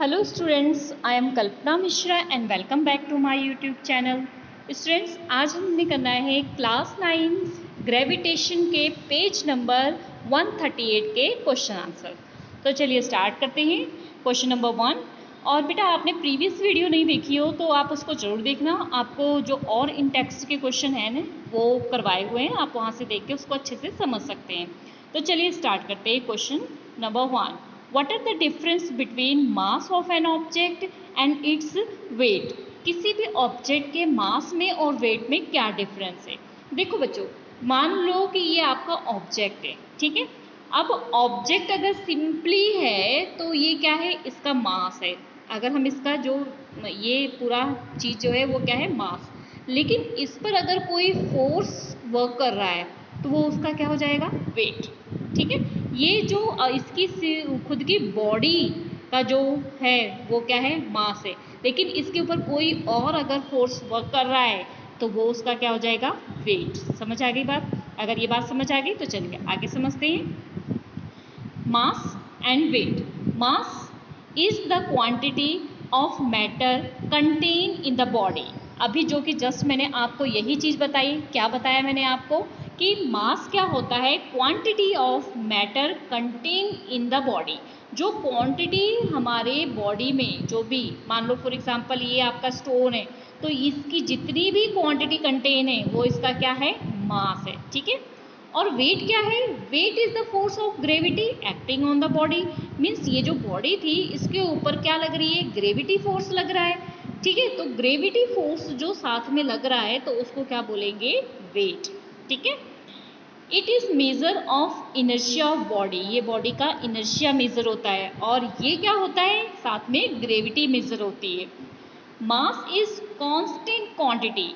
Hello students, I am Kalpana Mishra and welcome back to my YouTube channel. Students आज हमने करना है class 9 gravitation के page number 138 के क्वेश्चन आंसर। तो चलिए स्टार्ट करते हैं। Question number 1। और बेटा आपने प्रीवियस वीडियो नहीं देखी हो तो आप उसको जरूर देखना। आपको जो और इन टेक्स्ट के क्वेश्चन हैं ना वो करवाए हुए हैं, आप वहाँ से देख के उसको अच्छे से समझ सकते हैं। तो चलिए स्टार्ट करते हैं। Question number 1। What are the difference between mass of an object and its weight? किसी भी ऑब्जेक्ट के मास में और वेट में क्या डिफरेंस है? देखो बच्चों, मान लो कि ये आपका ऑब्जेक्ट है, ठीक है। अब ऑब्जेक्ट अगर सिंपली है तो ये क्या है, इसका मास है। अगर हम इसका जो ये पूरा चीज़ जो है वो क्या है, मास। लेकिन इस पर अगर कोई फोर्स वर्क कर रहा है तो वो उसका क्या हो जाएगा, वेट, ठीक है। ये जो इसकी खुद की बॉडी का जो है वो क्या है, मास है। लेकिन इसके ऊपर कोई और अगर फोर्स वर्क कर रहा है तो वो उसका क्या हो जाएगा, वेट। समझ आ गई बात? अगर ये बात समझ आ गई तो चलिए आगे समझते हैं। Mass and weight. Mass is the quantity of matter content in the body. अभी जो कि जस्ट मैंने आपको यही चीज़ बताई, क्या बताया मैंने आपको कि मास क्या होता है, quantity of matter content in the body. जो क्वांटिटी हमारे बॉडी में जो भी, मान लो फॉर एग्जांपल ये आपका स्टोन है तो इसकी जितनी भी क्वांटिटी कंटेन है वो इसका क्या है, मास है, ठीक है। और वेट क्या है, weight is the force of gravity acting on the body. Means ये जो बॉडी थी इसके ऊपर क्या लग रही है, ग्रेविटी फोर्स लग रहा है, ठीक है। तो ग्रेविटी फोर्स जो साथ में लग रहा है तो उसको क्या बोलेंगे, वेट, ठीक है। It is measure of inertia of body. ये बॉडी का इनर्शिया मेजर होता है और ये क्या होता है, साथ में ग्रेविटी मेजर होती है। Mass is constant quantity.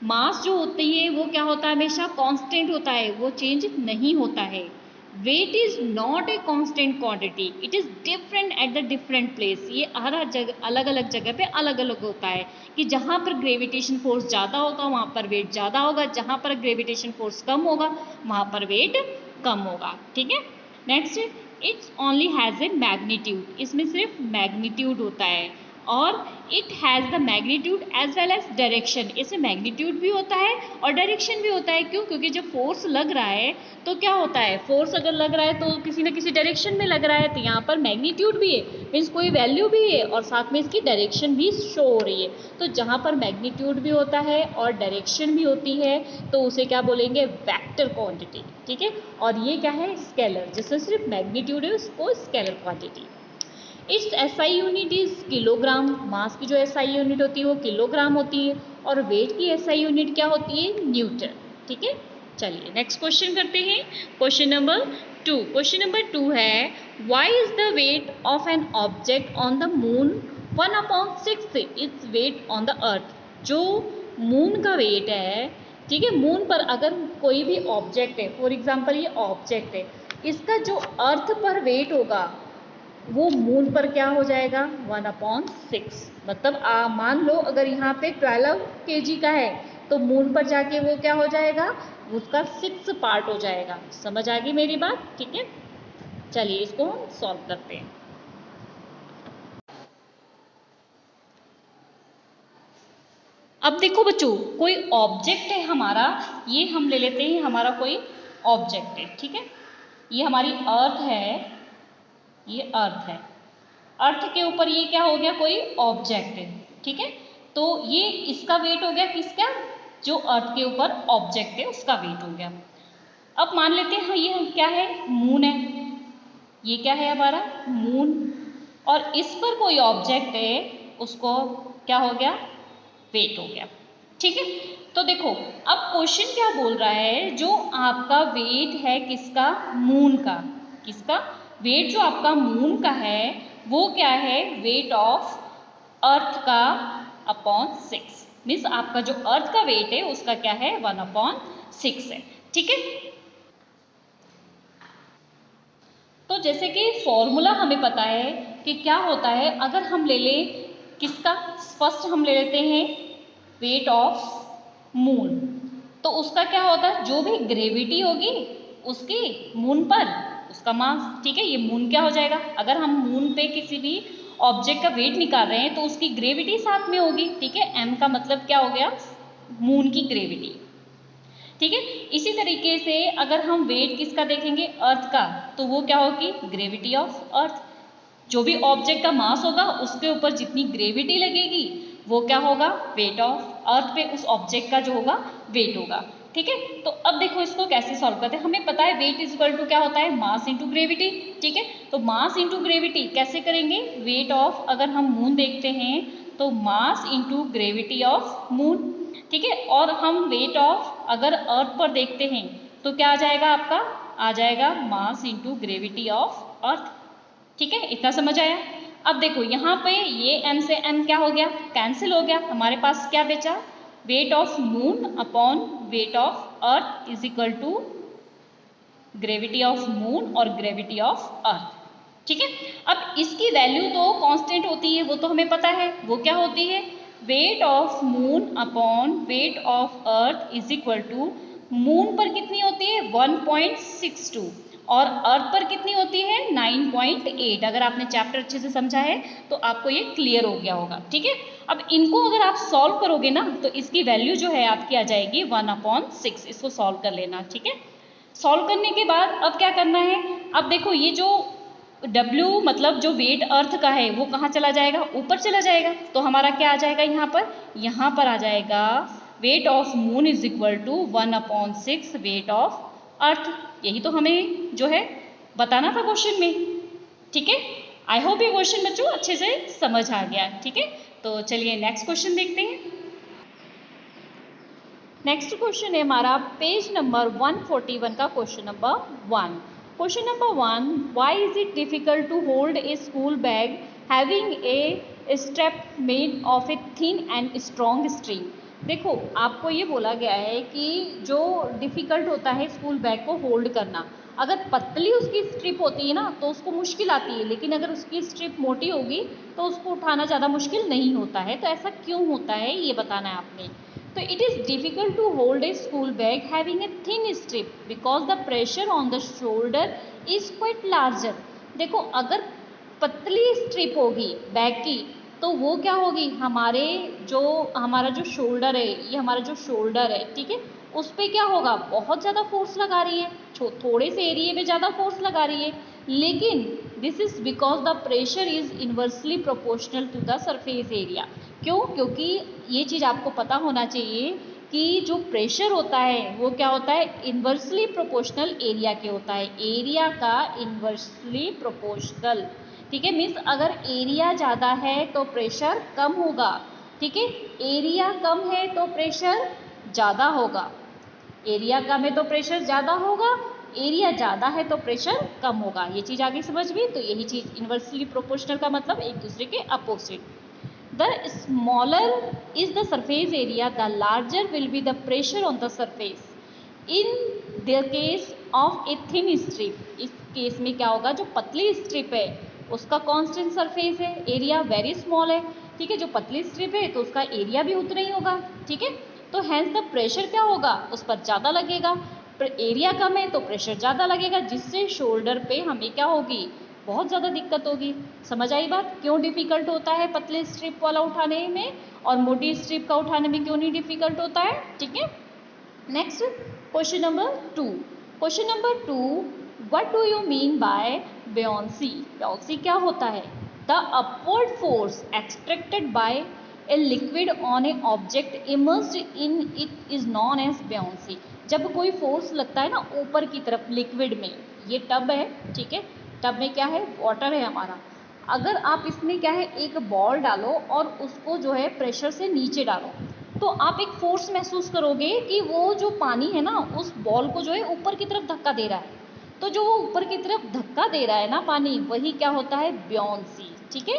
Mass जो होती है वो क्या होता है, हमेशा कांस्टेंट होता है, वो चेंज नहीं होता है। Weight is not a constant quantity, it is different at the different place. ये हर जगह अलग अलग जगह पे अलग अलग होता है कि जहाँ पर ग्रेविटेशन फोर्स ज़्यादा होगा वहाँ पर वेट ज़्यादा होगा, जहाँ पर ग्रेविटेशन फोर्स कम होगा वहाँ पर वेट कम होगा, ठीक है। Next, it's only has a magnitude. इसमें सिर्फ मैग्नीट्यूड होता है और it has the magnitude as well as direction. इसमें मैग्नीट्यूड भी होता है और डायरेक्शन भी होता है। क्यों? क्योंकि जब फोर्स लग रहा है तो क्या होता है, फोर्स अगर लग रहा है तो किसी न किसी डायरेक्शन में लग रहा है, तो यहाँ पर मैग्नीट्यूड भी है, मीन्स कोई वैल्यू भी है और साथ में इसकी डायरेक्शन भी शो हो रही है। तो जहाँ पर मैग्नीट्यूड भी होता है और डायरेक्शन भी होती है तो उसे क्या बोलेंगे, वेक्टर क्वांटिटी, ठीक है। और ये क्या है, स्केलर। जिससे सिर्फ मैग्नीट्यूड है उसको scalar quantity. Its SI unit is kilogram. Mass की जो एसआई यूनिट होती है वो किलोग्राम होती है और वेट की एसआई यूनिट क्या होती है, न्यूटन, ठीक है। चलिए नेक्स्ट क्वेश्चन करते हैं। Question number 2। क्वेश्चन नंबर 2 है, why is the weight of an object on the moon 1/6 its weight on the earth. जो मून का वेट है, ठीक है, मून पर अगर कोई भी ऑब्जेक्ट है, फॉर एग्जाम्पल ये ऑब्जेक्ट है, इसका जो अर्थ पर वेट होगा वो मून पर क्या हो जाएगा, 1/6। मतलब मान लो अगर यहाँ पे 12 kg का है तो मून पर जाके वो क्या हो जाएगा, उसका 6 पार्ट हो जाएगा। समझ आ गई मेरी बात, ठीक है। चलिए इसको हम सॉल्व करते हैं। अब देखो बच्चों, कोई ऑब्जेक्ट है हमारा, ये हम ले लेते हैं हमारा कोई ऑब्जेक्ट है, ठीक है। ये हमारी अर्थ है, ये अर्थ है। अर्थ के ऊपर ये क्या हो गया, कोई ऑब्जेक्ट है, ठीक है। तो ये इसका वेट हो गया, किसका, जो अर्थ के ऊपर ऑब्जेक्ट है उसका वेट हो गया। अब मान लेते हैं ये क्या है, मून है। ये क्या है हमारा, मून। और इस पर कोई ऑब्जेक्ट है, उसको क्या हो गया, वेट हो गया, ठीक है। तो देखो अब क्वेश्चन क्या बोल रहा है, जो आपका वेट है किसका, मून का। किसका वेट, जो आपका मून का है वो क्या है, वेट ऑफ अर्थ का अपॉन 6। मीन्स आपका जो अर्थ का वेट है उसका क्या है, 1/6 है, ठीक है। तो जैसे कि फॉर्मूला हमें पता है कि क्या होता है, अगर हम ले लें किसका, फर्स्ट हम ले लेते हैं वेट ऑफ मून, तो उसका क्या होता है, जो भी ग्रेविटी होगी उसकी मून पर, उसका मास, ठीक है। ये मून क्या हो जाएगा, अगर हम मून पे किसी भी ऑब्जेक्ट का वेट निकाल रहे हैं तो उसकी ग्रेविटी साथ में होगी, ठीक है। m का मतलब क्या हो गया, मून की ग्रेविटी, ठीक है। इसी तरीके से अगर हम वेट किसका देखेंगे, अर्थ का, तो वो क्या होगी, ग्रेविटी ऑफ अर्थ। जो भी ऑब्जेक्ट का मास होगा उसके ऊपर जितनी ग्रेविटी लगेगी वो क्या होगा, वेट ऑफ अर्थ पे उस ऑब्जेक्ट का जो होगा वेट होगा, ठीक है। तो अब देखो इसको कैसे सॉल्व करते हैं। हमें पता है वेट इज इक्वल टू क्या होता है, मास इंटू ग्रेविटी, ठीक है। तो मास इंटू ग्रेविटी कैसे करेंगे, वेट ऑफ, अगर हम मून देखते हैं तो mass into gravity of moon, ठीक है। और हम वेट ऑफ अगर अर्थ पर देखते हैं तो क्या आ जाएगा आपका, आ जाएगा mass into gravity of earth, ठीक है। इतना समझ आया। अब देखो यहाँ पे ये m से m क्या हो गया, कैंसिल हो गया, हमारे पास क्या बचा, weight of moon upon weight of earth is equal to gravity of moon और ग्रेविटी ऑफ अर्थ, ठीक है। अब इसकी वैल्यू तो कांस्टेंट होती है, वो तो हमें पता है, वो क्या होती है, weight of moon upon weight of earth is equal to, moon पर कितनी होती है 1.62 और अर्थ पर कितनी होती है 9.8। अगर आपने चैप्टर अच्छे से समझा है तो आपको ये क्लियर हो गया होगा, ठीक है। अब इनको अगर आप सॉल्व करोगे ना तो इसकी वैल्यू जो है आपकी आ जाएगी 1/6। इसको सॉल्व कर लेना, ठीक है। सॉल्व करने के बाद अब क्या करना है, अब देखो ये जो W मतलब जो वेट अर्थ का है वो कहाँ चला जाएगा, ऊपर चला जाएगा। तो हमारा क्या आ जाएगा यहाँ पर आ जाएगा weight of moon is equal to 1/6 weight of earth. यही तो हमें जो है बताना था क्वेश्चन में, ठीक है। आई होप ये क्वेश्चन बच्चों अच्छे से समझ आ गया, ठीक है। तो चलिए नेक्स्ट क्वेश्चन देखते हैं। नेक्स्ट क्वेश्चन है हमारा पेज नंबर 141 का question number 1। Question number 1, why is it difficult to hold a school bag having a strap made of a thin and strong string. देखो आपको ये बोला गया है कि जो डिफ़िकल्ट होता है स्कूल बैग को होल्ड करना, अगर पतली उसकी स्ट्रिप होती है ना तो उसको मुश्किल आती है, लेकिन अगर उसकी स्ट्रिप मोटी होगी तो उसको उठाना ज़्यादा मुश्किल नहीं होता है। तो ऐसा क्यों होता है ये बताना है आपने। तो it is difficult to hold a school bag having a thin strip because the pressure on the shoulder is quite larger. देखो अगर पतली स्ट्रिप होगी बैग की तो वो क्या होगी, हमारा जो शोल्डर है, ये हमारा जो शोल्डर है, ठीक है, उस पर क्या होगा, बहुत ज़्यादा फोर्स लगा रही है, थोड़े से एरिए में ज़्यादा फोर्स लगा रही है। लेकिन this is because the pressure is inversely proportional to the surface area. क्यों, क्योंकि ये चीज़ आपको पता होना चाहिए कि जो प्रेशर होता है वो क्या होता है, इन्वर्सली प्रोपोर्शनल एरिया के होता है, एरिया का इन्वर्सली प्रोपोर्शनल, ठीक है। मीन्स अगर एरिया ज़्यादा है तो प्रेशर कम होगा, ठीक है। एरिया कम है तो प्रेशर ज़्यादा होगा, एरिया कम है तो प्रेशर ज़्यादा होगा, एरिया ज़्यादा है तो प्रेशर कम होगा। ये चीज़ आगे समझ में। तो यही चीज़ इन्वर्सली प्रोपोर्शनल का मतलब एक दूसरे के opposite. The smaller is the surface area the larger will be the pressure on the surface in the case of a thin strip. इस केस में क्या होगा, जो पतली स्ट्रिप है उसका कांस्टेंट सरफेस है, एरिया वेरी स्मॉल है, ठीक है। जो पतली स्ट्रिप है तो उसका एरिया भी उतना ही होगा, ठीक है। तो हैंस द प्रेशर क्या होगा, उस पर ज़्यादा लगेगा। एरिया कम है तो प्रेशर ज़्यादा लगेगा, जिससे शोल्डर पे हमें क्या होगी, बहुत ज़्यादा दिक्कत होगी। समझ आई बात, क्यों डिफ़िकल्ट होता है पतले स्ट्रिप वाला उठाने में और मोटी स्ट्रिप का उठाने में क्यों नहीं डिफ़िकल्ट होता है, ठीक है। Next question number 2। Question number 2, what do you mean by buoyancy. Buoyancy क्या होता है, the upward force extracted by a liquid on a object immersed in it is known as buoyancy. जब कोई फोर्स लगता है ना ऊपर की तरफ लिक्विड में, ये टब है, ठीक है, टब में क्या है, वाटर है हमारा। अगर आप इसमें क्या है, एक बॉल डालो और उसको जो है प्रेशर से नीचे डालो तो आप एक फोर्स महसूस करोगे कि वो जो पानी है ना उस बॉल को जो है ऊपर की तरफ धक्का दे रहा है। तो जो वो ऊपर की तरफ धक्का दे रहा है ना पानी, वही क्या होता है, बेयोंसी, ठीक है।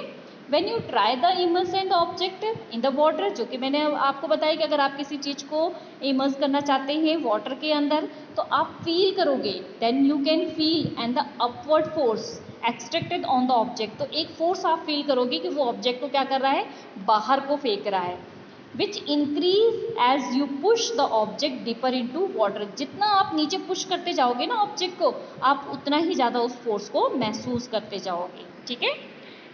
When you try the immerse the object in the water, जो कि मैंने आपको बताया कि अगर आप किसी चीज़ को इमर्स करना चाहते हैं वाटर के अंदर तो आप फील करोगे, then you can feel and the upward force extracted on the object. तो एक फोर्स आप फील करोगे कि वो ऑब्जेक्ट को क्या कर रहा है, बाहर को फेंक रहा है। Which increase as you push the object deeper into water. जितना आप नीचे पुश करते जाओगे ना ऑब्जेक्ट को, आप उतना ही ज़्यादा उस फोर्स को महसूस करते जाओगे, ठीक है।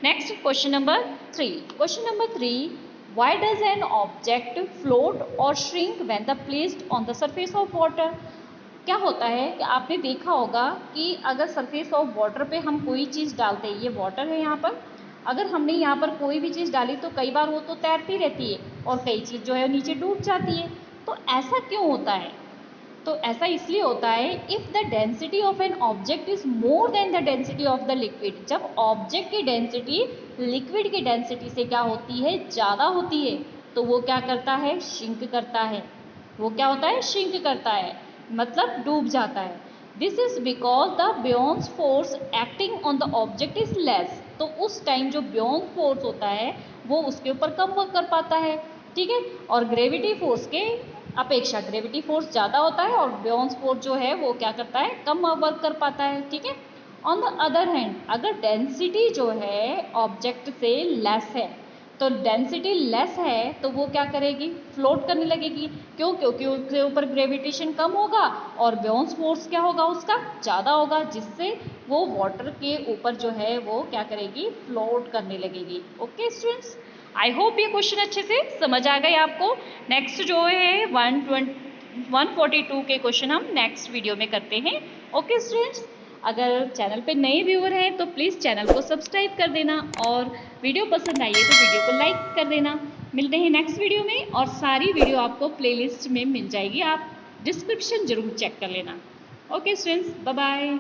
Next question number 3। Question number 3, why does an object float or shrink when the placed on the surface of water? क्या होता है कि आपने देखा होगा कि अगर सरफेस ऑफ वाटर पे हम कोई चीज़ डालते हैं, ये वाटर है यहाँ पर, अगर हमने यहाँ पर कोई भी चीज़ डाली तो कई बार वो तो तैरती रहती है और कई चीज़ जो है नीचे डूब जाती है। तो ऐसा क्यों होता है? तो ऐसा इसलिए होता है, if the density of an object is more than the density of the liquid. जब ऑब्जेक्ट की डेंसिटी लिक्विड की डेंसिटी से क्या होती है, ज़्यादा होती है, तो वो क्या करता है, श्रिंक करता है। वो क्या होता है, श्रिंक करता है, मतलब डूब जाता है। This is because the buoyant force acting on the object is less. तो उस टाइम जो ब्योन फोर्स होता है वो उसके ऊपर कम वर्क कर पाता है, ठीक है। और ग्रेविटी फोर्स के अपेक्षा ग्रेविटी फोर्स ज़्यादा होता है और ब्योन्स फोर्स जो है वो क्या करता है, कम वर्क कर पाता है, ठीक है। ऑन द अदर हैंड, अगर डेंसिटी जो है ऑब्जेक्ट से लेस है, तो डेंसिटी लेस है तो वो क्या करेगी, फ्लोट करने लगेगी। क्यों? क्योंकि उसके ऊपर ग्रेविटेशन कम होगा और ब्योन्स फोर्स क्या होगा, उसका ज़्यादा होगा, जिससे वो वाटर के ऊपर जो है वो क्या करेगी, फ्लोट करने लगेगी। ओके स्टूडेंट्स, आई होप ये क्वेश्चन अच्छे से समझ आ गए आपको। नेक्स्ट जो है 142 के क्वेश्चन हम नेक्स्ट वीडियो में करते हैं। ओके स्टूडेंट्स, अगर चैनल पे नए व्यूअर हैं तो प्लीज़ चैनल को सब्सक्राइब कर देना और वीडियो पसंद आई है तो वीडियो को लाइक कर देना। मिलते हैं नेक्स्ट वीडियो में और सारी वीडियो आपको प्लेलिस्ट में मिल जाएगी, आप डिस्क्रिप्शन जरूर चेक कर लेना। Okay students, bye bye.